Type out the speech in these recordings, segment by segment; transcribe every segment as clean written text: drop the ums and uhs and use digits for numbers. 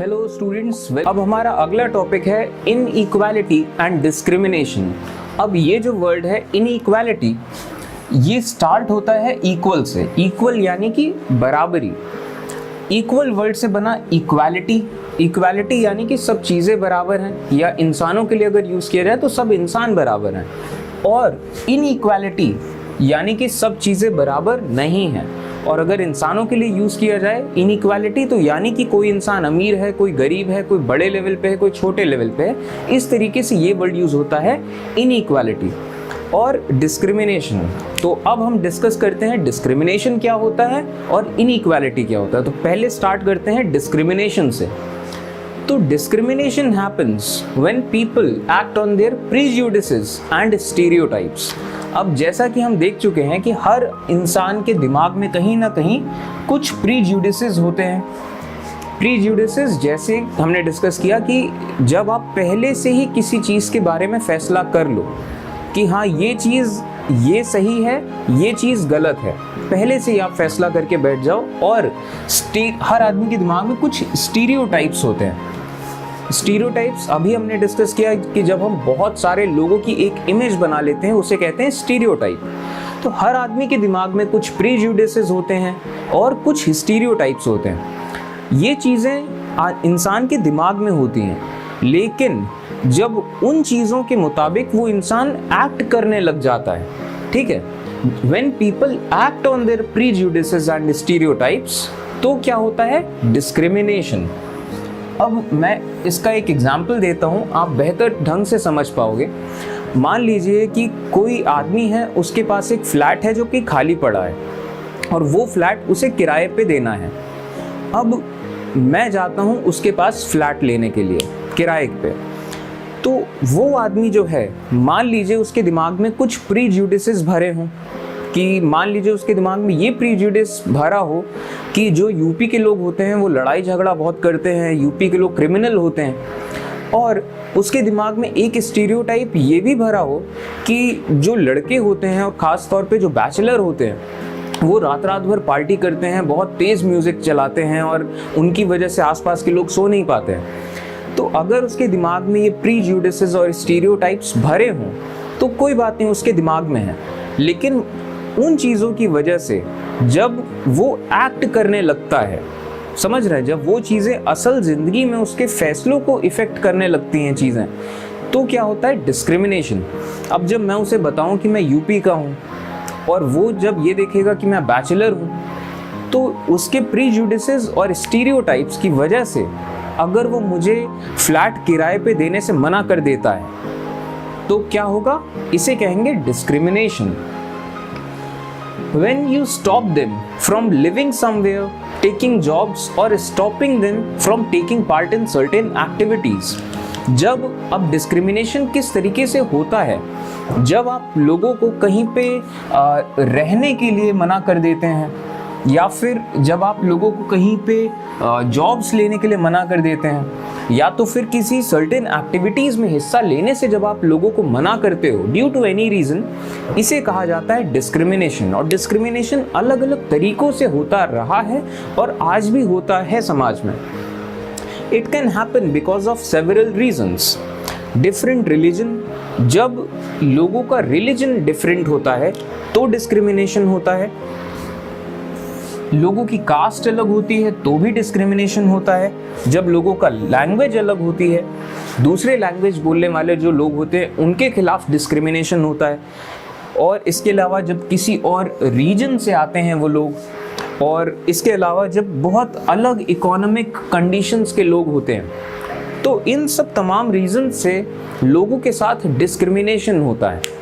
Hello students, अब हमारा अगला टॉपिक है इनइक्वालिटी एंड डिस्क्रिमिनेशन। अब ये जो वर्ड है इनइक्वालिटी, ये स्टार्ट होता है इक्वल से। इक्वल यानी कि बराबरी। इक्वल वर्ड से बना इक्वालिटी। इक्वालिटी यानी कि सब चीज़ें बराबर हैं, या इंसानों के लिए अगर यूज़ किया जाए तो सब इंसान बराबर हैं। और इनइक्वालिटी यानी कि सब चीज़ें बराबर नहीं हैं। और अगर इंसानों के लिए यूज़ किया जाए इनइक्वालिटी, तो यानी कि कोई इंसान अमीर है, कोई गरीब है, कोई बड़े लेवल पे है, कोई छोटे लेवल पे है। इस तरीके से ये वर्ड यूज़ होता है इनइक्वालिटी। और डिस्क्रिमिनेशन, तो अब हम डिस्कस करते हैं डिस्क्रिमिनेशन क्या होता है और इनइक्वालिटी क्या होता है। तो पहले स्टार्ट करते हैं डिस्क्रिमिनेशन से। तो discrimination happens when people act on their prejudices and stereotypes. अब जैसा कि हम देख चुके हैं कि हर इंसान के दिमाग में कहीं ना कहीं कुछ प्रीजुडिसेस होते हैं। प्रीजुडिसेस जैसे हमने डिस्कस किया कि जब आप पहले से ही किसी चीज़ के बारे में फैसला कर लो कि हाँ ये चीज़ ये सही है, ये चीज़ गलत है, पहले से ही आप फैसला करके बैठ जाओ। और हर आदमी के दिमाग में कुछ स्टीरियोटाइप्स होते हैं। स्टीरियोटाइप्स अभी हमने डिस्कस किया कि जब हम बहुत सारे लोगों की एक इमेज बना लेते हैं उसे कहते हैं स्टीरियोटाइप। तो हर आदमी के दिमाग में कुछ प्रीजुडिसेस होते हैं और कुछ स्टीरियोटाइप्स होते हैं। ये चीज़ें इंसान के दिमाग में होती हैं, लेकिन जब उन चीज़ों के मुताबिक वो इंसान एक्ट करने लग जाता है, ठीक है, when people act on their prejudices and stereotypes, तो क्या होता है डिस्क्रिमिनेशन। अब मैं इसका एक एग्जाम्पल देता हूँ, आप बेहतर ढंग से समझ पाओगे। मान लीजिए कि कोई आदमी है, उसके पास एक फ्लैट है जो कि खाली पड़ा है और वो फ्लैट उसे किराए पे देना है। अब मैं जाता हूँ उसके पास फ्लैट लेने के लिए किराए पे। तो वो आदमी जो है, मान लीजिए उसके दिमाग में कुछ प्रीजुडिसेस भरे हों, कि मान लीजिए उसके दिमाग में ये प्रीजुडिस भरा हो कि जो यूपी के लोग होते हैं वो लड़ाई झगड़ा बहुत करते हैं, यूपी के लोग क्रिमिनल होते हैं। और उसके दिमाग में एक स्टीरियोटाइप ये भी भरा हो कि जो लड़के होते हैं और ख़ास तौर पे जो बैचलर होते हैं वो रात रात भर पार्टी करते हैं, बहुत तेज़ म्यूज़िक चलाते हैं और उनकी वजह से आसपास के लोग सो नहीं पाते हैं। तो अगर उसके दिमाग में ये प्रीजुडिसेस और स्टीरियोटाइप्स भरे हों तो कोई बात नहीं, उसके दिमाग में है। लेकिन उन चीज़ों की वजह से जब वो एक्ट करने लगता है, समझ रहे हैं, जब वो चीज़ें असल ज़िंदगी में उसके फैसलों को इफ़ेक्ट करने लगती हैं चीज़ें, तो क्या होता है डिस्क्रिमिनेशन। अब जब मैं उसे बताऊं कि मैं यूपी का हूं और वो जब ये देखेगा कि मैं बैचलर हूं, तो उसके प्रीजुडिसेस और स्टीरियोटाइप्स की वजह से अगर वो मुझे फ्लैट किराए पे देने से मना कर देता है तो क्या होगा, इसे कहेंगे discrimination. When you stop them from living somewhere, taking jobs or stopping them from taking part in certain activities. जब अब डिस्क्रिमिनेशन किस तरीके से होता है, जब आप लोगों को कहीं पे रहने के लिए मना कर देते हैं, या फिर जब आप लोगों को कहीं पे जॉब्स लेने के लिए मना कर देते हैं, या तो फिर किसी सर्टेन एक्टिविटीज़ में हिस्सा लेने से जब आप लोगों को मना करते हो ड्यू टू एनी रीज़न, इसे कहा जाता है डिस्क्रिमिनेशन। और डिस्क्रिमिनेशन अलग अलग तरीक़ों से होता रहा है और आज भी होता है समाज में। It can happen because of several reasons. Different religion, जब लोगों का रिलीजन डिफरेंट होता है तो डिस्क्रिमिनेशन होता है। लोगों की कास्ट अलग होती है तो भी डिस्क्रिमिनेशन होता है। जब लोगों का लैंग्वेज अलग होती है, दूसरे लैंग्वेज बोलने वाले जो लोग होते हैं उनके खिलाफ डिस्क्रिमिनेशन होता है। और इसके अलावा जब किसी और रीजन से आते हैं वो लोग, और इसके अलावा जब बहुत अलग इकोनॉमिक कंडीशंस के लोग होते हैं, तो इन सब तमाम रीजन से लोगों के साथ डिस्क्रिमिनेशन होता है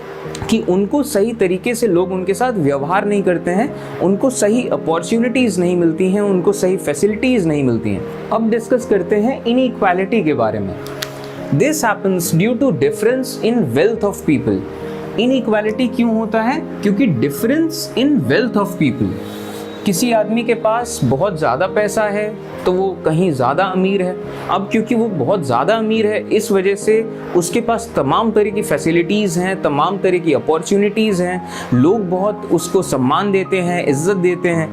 कि उनको सही तरीके से लोग उनके साथ व्यवहार नहीं करते हैं, उनको सही अपॉर्चुनिटीज़ नहीं मिलती हैं, उनको सही फैसिलिटीज़ नहीं मिलती हैं। अब डिस्कस करते हैं इनइक्वालिटी के बारे में। This happens due to difference in wealth of people. Inequality क्यों होता है? क्योंकि difference in wealth of people. किसी आदमी के पास बहुत ज़्यादा पैसा है तो वो कहीं ज़्यादा अमीर है। अब क्योंकि वो बहुत ज़्यादा अमीर है, इस वजह से उसके पास तमाम तरह की फैसिलिटीज़ हैं, तमाम तरह की अपॉर्चुनिटीज़ हैं, लोग बहुत उसको सम्मान देते हैं, इज्जत देते हैं,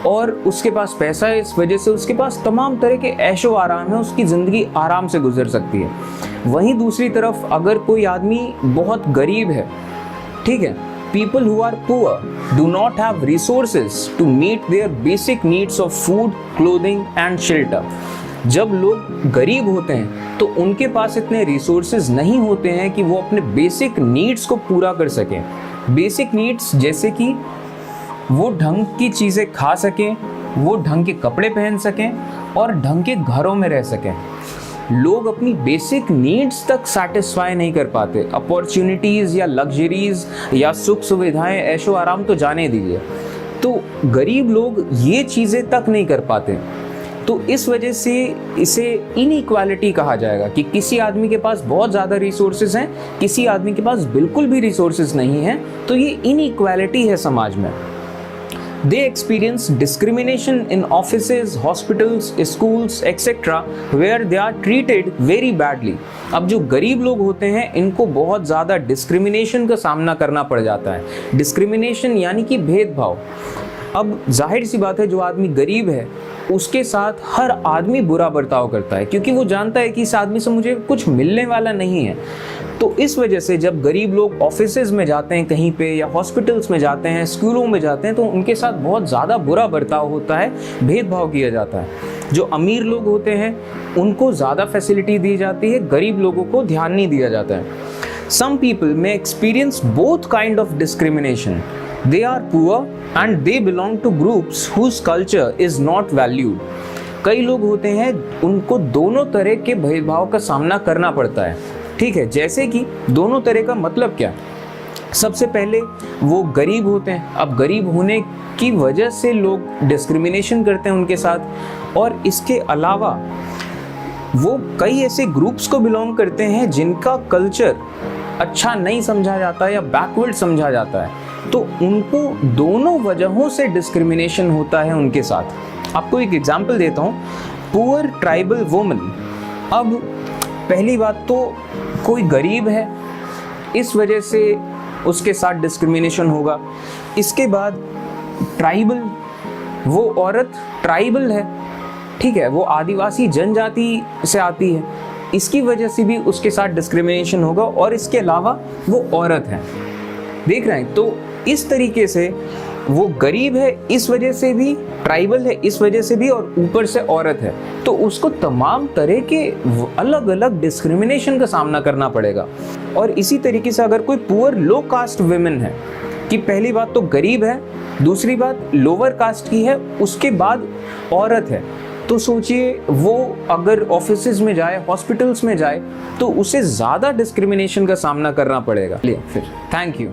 और उसके पास पैसा है, इस वजह से उसके पास तमाम तरह के ऐशो आराम है, उसकी ज़िंदगी आराम से गुजर सकती है। वहीं दूसरी तरफ अगर कोई आदमी बहुत गरीब है, ठीक है, people who are poor do not have resources to meet their basic needs of food, clothing and shelter। जब लोग गरीब होते हैं तो उनके पास इतने रिसोर्सेज नहीं होते हैं कि वो अपने बेसिक नीड्स को पूरा कर सकें। बेसिक नीड्स जैसे कि वो ढंग की चीज़ें खा सकें, वो ढंग के कपड़े पहन सकें और ढंग के घरों में रह सकें। लोग अपनी बेसिक नीड्स तक सेटिस्फाई नहीं कर पाते। अपॉर्चुनिटीज़ या लग्जरीज या सुख सुविधाएं, ऐशो आराम तो जाने दीजिए, तो गरीब लोग ये चीज़ें तक नहीं कर पाते। तो इस वजह से इसे इनइक्वालिटी कहा जाएगा कि किसी आदमी के पास बहुत ज़्यादा रिसोर्सेज हैं, किसी आदमी के पास बिल्कुल भी रिसोर्सेज नहीं हैं। तो ये इनइक्वालिटी है समाज में। They experience discrimination in offices, hospitals, schools, etc., where they are treated very badly। अब जो गरीब लोग होते हैं इनको बहुत ज़्यादा डिस्क्रिमिनेशन का सामना करना पड़ जाता है। डिस्क्रिमिनेशन यानी कि भेदभाव। अब जाहिर सी बात है, जो आदमी गरीब है उसके साथ हर आदमी बुरा बर्ताव करता है, क्योंकि वो जानता है कि इस आदमी से मुझे कुछ मिलने वाला नहीं है। तो इस वजह से जब गरीब लोग ऑफिसेज में जाते हैं कहीं पे, या हॉस्पिटल्स में जाते हैं, स्कूलों में जाते हैं, तो उनके साथ बहुत ज़्यादा बुरा बर्ताव होता है, भेदभाव किया जाता है। जो अमीर लोग होते हैं उनको ज़्यादा फैसिलिटी दी जाती है, गरीब लोगों को ध्यान नहीं दिया जाता है। Some people may experience both kind of discrimination। They are poor and they belong to groups whose culture is not valued। कई लोग होते हैं उनको दोनों तरह के भेदभाव का सामना करना पड़ता है, ठीक है। जैसे कि दोनों तरह का मतलब क्या? सबसे पहले वो गरीब होते हैं। अब गरीब होने की वजह से लोग डिस्क्रिमिनेशन करते हैं उनके साथ, और इसके अलावा वो कई ऐसे ग्रुप्स को बिलोंग करते हैं जिनका कल्चर अच्छा नहीं समझा जाता या बैकवर्ड समझा जाता है, तो उनको दोनों वजहों से डिस्क्रिमिनेशन होता है उनके साथ। आपको एक एग्जांपल देता हूँ, पुअर ट्राइबल वुमन। अब पहली बात तो कोई गरीब है, इस वजह से उसके साथ डिस्क्रिमिनेशन होगा। इसके बाद ट्राइबल, वो औरत ट्राइबल है, ठीक है, वो आदिवासी जनजाति से आती है, इसकी वजह से भी उसके साथ डिस्क्रिमिनेशन होगा। और इसके अलावा वो औरत है, देख रहे हैं। तो इस तरीके से वो गरीब है इस वजह से भी, ट्राइबल है इस वजह से भी, और ऊपर से औरत है, तो उसको तमाम तरह के अलग अलग डिस्क्रिमिनेशन का सामना करना पड़ेगा। और इसी तरीके से अगर कोई पुअर लो कास्ट वुमेन है, कि पहली बात तो गरीब है, दूसरी बात लोअर कास्ट की है, उसके बाद औरत है, तो सोचिए वो अगर ऑफिसेज में जाए, हॉस्पिटल्स में जाए, तो उसे ज़्यादा डिस्क्रिमिनेशन का सामना करना पड़ेगा। फिर थैंक यू।